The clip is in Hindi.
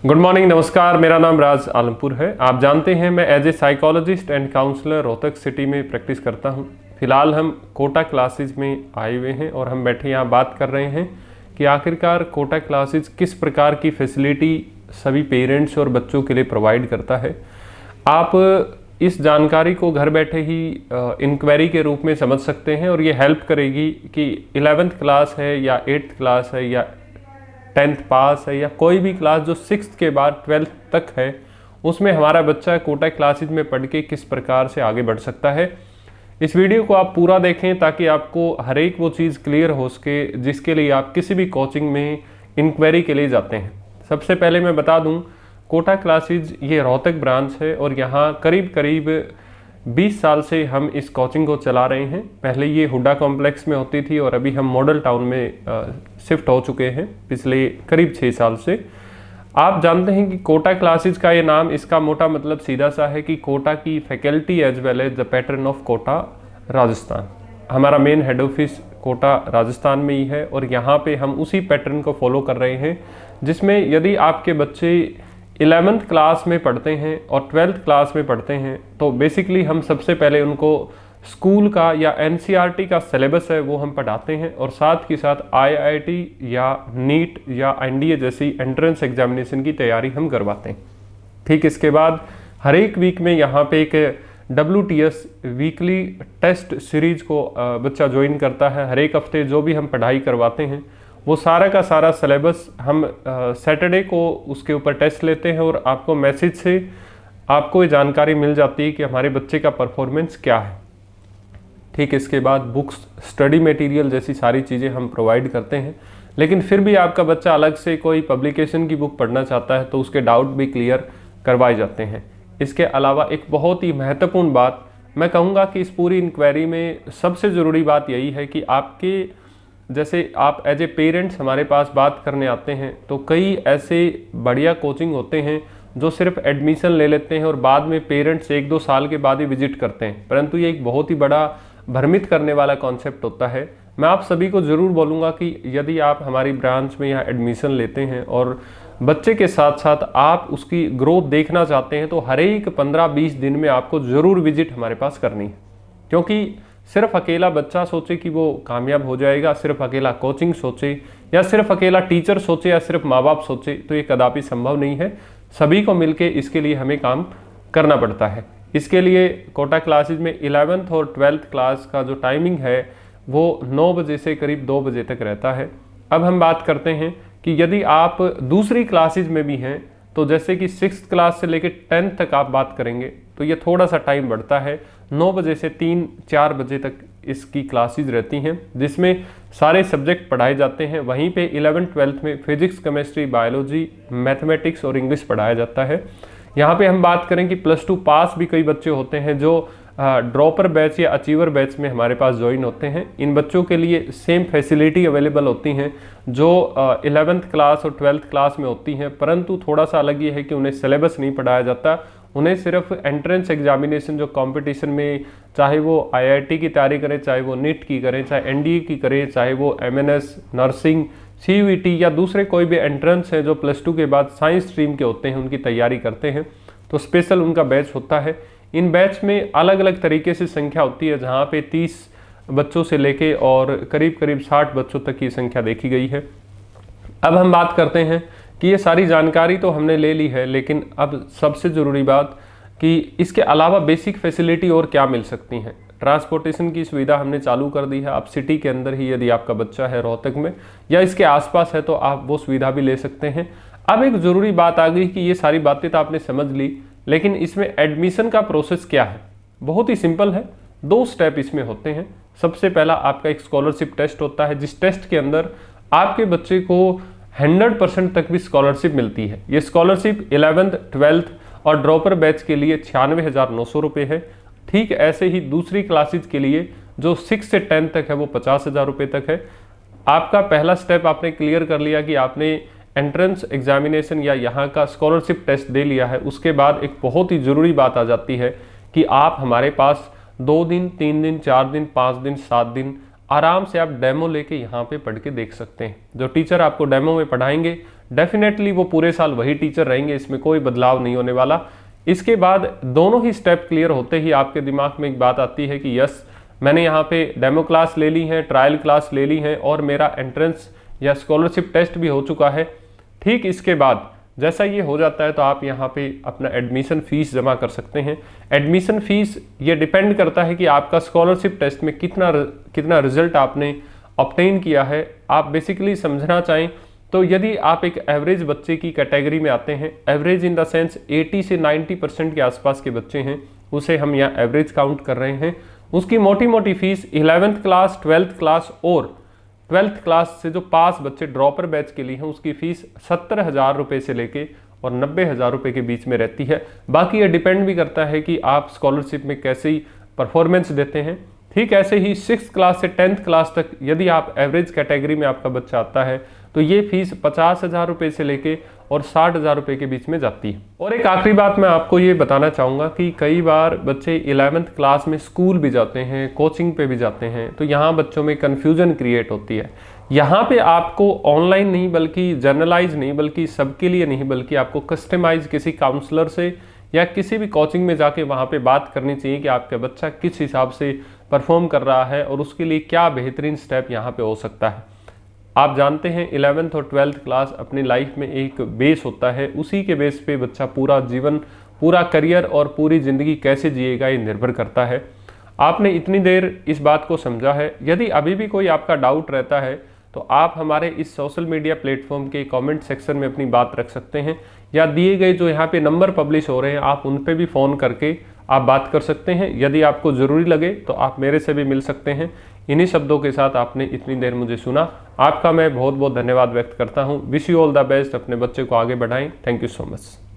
गुड मॉर्निंग, नमस्कार। मेरा नाम राज आलमपुर है। आप जानते हैं मैं as a psychologist and counsellor Rohtak city में प्रैक्टिस करता हूं। फिलहाल हम कोटा क्लासेज में आए हुए हैं और हम बैठे यहाँ बात कर रहे हैं कि आखिरकार कोटा क्लासेज किस प्रकार की फैसिलिटी सभी पेरेंट्स और बच्चों के लिए प्रोवाइड करता है। आप इस जानकारी को घर बैठे ही इंक्वायरी के रूप में समझ सकते हैं और ये हेल्प करेगी कि 11th क्लास है या 8th क्लास है या 10th पास है या कोई भी क्लास जो 6th के बाद 12th तक है, उसमें हमारा बच्चा कोटा क्लासेज में पढ़ के किस प्रकार से आगे बढ़ सकता है। इस वीडियो को आप पूरा देखें ताकि आपको हर एक वो चीज़ क्लियर हो सके जिसके लिए आप किसी भी कोचिंग में इंक्वायरी के लिए जाते हैं। सबसे पहले मैं बता दूं, कोटा क्लासेज ये रोहतक ब्रांच है और यहाँ करीब करीब 20 साल से हम इस कोचिंग को चला रहे हैं। पहले ये हुड्डा कॉम्प्लेक्स में होती थी और अभी हम मॉडल टाउन में शिफ्ट हो चुके हैं पिछले करीब 6 साल से। आप जानते हैं कि कोटा क्लासेज का ये नाम, इसका मोटा मतलब सीधा सा है कि कोटा की faculty as well as the pattern of Kota Rajasthan. हमारा main head office Kota Rajasthan में ही है और यहाँ पे हम उसी पैटर्न को फॉलो कर रहे हैं जिसमें यदि आपके बच्चे 11th क्लास में पढ़ते हैं और 12th क्लास में पढ़ते हैं तो बेसिकली हम सबसे पहले उनको स्कूल का या NCERT का सिलेबस है वो हम पढ़ाते हैं और साथ के साथ IIT या नीट या NDA जैसी एंट्रेंस एग्जामिनेशन की तैयारी हम करवाते हैं। ठीक इसके बाद हर एक वीक में यहाँ पे एक WTS वीकली टेस्ट सीरीज को बच्चा ज्वाइन करता है। हर एक हफ्ते जो भी हम पढ़ाई करवाते हैं वो सारा का सारा सिलेबस हम सैटरडे को उसके ऊपर टेस्ट लेते हैं और आपको मैसेज से आपको ये जानकारी मिल जाती है कि हमारे बच्चे का परफॉर्मेंस क्या है। ठीक इसके बाद बुक्स, स्टडी मटेरियल जैसी सारी चीज़ें हम प्रोवाइड करते हैं। लेकिन फिर भी आपका बच्चा अलग से कोई पब्लिकेशन की बुक पढ़ना चाहता है तो उसके डाउट भी क्लियर करवाए जाते हैं। इसके अलावा एक बहुत ही महत्वपूर्ण बात मैं कहूँगा कि इस पूरी इंक्वायरी में सबसे ज़रूरी बात यही है कि आपके जैसे आप एज ए पेरेंट्स हमारे पास बात करने आते हैं तो कई ऐसे बढ़िया कोचिंग होते हैं जो सिर्फ एडमिशन ले लेते हैं और बाद में पेरेंट्स 1-2 साल के बाद ही विजिट करते हैं, परंतु ये एक बहुत ही बड़ा भ्रमित करने वाला कॉन्सेप्ट होता है। मैं आप सभी को ज़रूर बोलूँगा कि यदि आप हमारी ब्रांच में यहाँ एडमिशन लेते हैं और बच्चे के साथ साथ आप उसकी ग्रोथ देखना चाहते हैं तो हर एक 15-20 दिन में आपको ज़रूर विजिट हमारे पास करनी है। क्योंकि सिर्फ अकेला बच्चा सोचे कि वो कामयाब हो जाएगा, सिर्फ अकेला कोचिंग सोचे या सिर्फ अकेला टीचर सोचे या सिर्फ माँ बाप सोचे तो ये कदापि संभव नहीं है। सभी को मिलके इसके लिए हमें काम करना पड़ता है। इसके लिए कोटा क्लासेज में 11th और 12th क्लास का जो टाइमिंग है वो 9 बजे से करीब 2 बजे तक रहता है। अब हम बात करते हैं कि यदि आप दूसरी क्लासेज में भी हैं तो जैसे कि 6th क्लास से लेकर 10th तक आप बात करेंगे तो ये थोड़ा सा टाइम बढ़ता है। 9 बजे से 3-4 बजे तक इसकी क्लासेज रहती हैं जिसमें सारे सब्जेक्ट पढ़ाए जाते हैं। वहीं पे 11th-12th में फिजिक्स, केमिस्ट्री, बायोलॉजी, मैथमेटिक्स और इंग्लिश पढ़ाया जाता है। यहाँ पे हम बात करें कि +2 पास भी कई बच्चे होते हैं जो ड्रॉपर बैच या अचीवर बैच में हमारे पास ज्वाइन होते हैं। इन बच्चों के लिए सेम फैसिलिटी अवेलेबल होती हैं जो 11th क्लास और 12th क्लास में होती हैं, परंतु थोड़ा सा अलग ये है कि उन्हें सिलेबस नहीं पढ़ाया जाता। उन्हें सिर्फ एंट्रेंस एग्जामिनेशन जो कंपटीशन में, चाहे वो IIT की तैयारी करें, चाहे वो नीट की करें, चाहे NDA की करें, चाहे वो MNS, नर्सिंग, CUET या दूसरे कोई भी एंट्रेंस है जो +2 के बाद साइंस स्ट्रीम के होते हैं उनकी तैयारी करते हैं तो स्पेशल उनका बैच होता है। इन बैच में अलग अलग तरीके से संख्या होती है जहाँ पे 30 बच्चों से लेके और करीब करीब 60 बच्चों तक की संख्या देखी गई है। अब हम बात करते हैं कि ये सारी जानकारी तो हमने ले ली है, लेकिन अब सबसे ज़रूरी बात कि इसके अलावा बेसिक फैसिलिटी और क्या मिल सकती हैं। ट्रांसपोर्टेशन की सुविधा हमने चालू कर दी है। आप सिटी के अंदर ही यदि आपका बच्चा है रोहतक में या इसके आसपास है तो आप वो सुविधा भी ले सकते हैं। अब एक ज़रूरी बात आ गई कि ये सारी बातें तो आपने समझ ली, लेकिन इसमें एडमिशन का प्रोसेस क्या है। बहुत ही सिंपल है, 2 स्टेप इसमें होते हैं। सबसे पहला आपका एक स्कॉलरशिप टेस्ट होता है जिस टेस्ट के अंदर आपके बच्चे को 100% तक भी स्कॉलरशिप मिलती है। ये स्कॉलरशिप 11th, 12th और ड्रॉपर बैच के लिए 96,900 रुपये है। ठीक ऐसे ही दूसरी क्लासेज के लिए जो 6 से 10 तक है वो 50,000 रुपये तक है। आपका पहला स्टेप आपने क्लियर कर लिया कि आपने एंट्रेंस एग्जामिनेशन या यहाँ का स्कॉलरशिप टेस्ट दे लिया है। उसके बाद एक बहुत ही ज़रूरी बात आ जाती है कि आप हमारे पास 2 दिन, 3 दिन, 4 दिन, 5 दिन, 7 दिन आराम से आप डेमो लेके यहाँ पे पढ़ के देख सकते हैं। जो टीचर आपको डेमो में पढ़ाएंगे डेफिनेटली वो पूरे साल वही टीचर रहेंगे, इसमें कोई बदलाव नहीं होने वाला। इसके बाद दोनों ही स्टेप क्लियर होते ही आपके दिमाग में एक बात आती है कि यस, मैंने यहाँ पे डेमो क्लास ले ली है, ट्रायल क्लास ले ली है और मेरा एंट्रेंस या स्कॉलरशिप टेस्ट भी हो चुका है। ठीक इसके बाद जैसा ये हो जाता है तो आप यहाँ पे अपना एडमिशन फीस जमा कर सकते हैं। एडमिशन फीस ये डिपेंड करता है कि आपका स्कॉलरशिप टेस्ट में कितना रिजल्ट आपने ऑब्टेन किया है। आप बेसिकली समझना चाहें तो यदि आप एक एवरेज बच्चे की कैटेगरी में आते हैं, एवरेज इन द सेंस 80 से 90% के आसपास के बच्चे हैं, उसे हम यहाँ एवरेज काउंट कर रहे हैं, उसकी मोटी मोटी fees 11th class, 12th class और 12th क्लास से जो पास बच्चे ड्रॉपर बैच के लिए हैं उसकी फीस 70,000 रुपये से लेके और 90,000 रुपये के बीच में रहती है। बाकी ये डिपेंड भी करता है कि आप स्कॉलरशिप में कैसे ही परफॉर्मेंस देते हैं। ठीक ऐसे ही 6th क्लास से 10th क्लास तक यदि आप एवरेज कैटेगरी में आपका बच्चा आता है तो ये फीस 50,000 रुपये से लेके और 60,000 रुपये के बीच में जाती है। और एक आखिरी बात मैं आपको ये बताना चाहूँगा कि कई बार बच्चे 11th क्लास में स्कूल भी जाते हैं, कोचिंग पे भी जाते हैं, तो यहाँ बच्चों में कन्फ्यूजन क्रिएट होती है। यहाँ पे आपको ऑनलाइन नहीं बल्कि जर्नलाइज नहीं बल्कि सबके लिए नहीं बल्कि आपको कस्टमाइज किसी काउंसलर से या किसी भी कोचिंग में जाके वहाँ पे बात करनी चाहिए कि आपका बच्चा किस हिसाब से परफॉर्म कर रहा है और उसके लिए क्या बेहतरीन स्टेप यहाँ पे हो सकता है। आप जानते हैं 11th और 12th क्लास अपनी लाइफ में एक बेस होता है, उसी के बेस पे बच्चा पूरा जीवन, पूरा करियर और पूरी ज़िंदगी कैसे जिएगा ये निर्भर करता है। आपने इतनी देर इस बात को समझा है। यदि अभी भी कोई आपका डाउट रहता है तो आप हमारे इस सोशल मीडिया प्लेटफॉर्म के कमेंट सेक्शन में अपनी बात रख सकते हैं या दिए गए जो यहाँ पे नंबर पब्लिश हो रहे हैं आप उन पे भी फ़ोन करके आप बात कर सकते हैं। यदि आपको ज़रूरी लगे तो आप मेरे से भी मिल सकते हैं। इन्हीं शब्दों के साथ आपने इतनी देर मुझे सुना, आपका मैं बहुत बहुत धन्यवाद व्यक्त करता हूँ। Wish you all the best, अपने बच्चे को आगे बढ़ाएं। Thank you so much.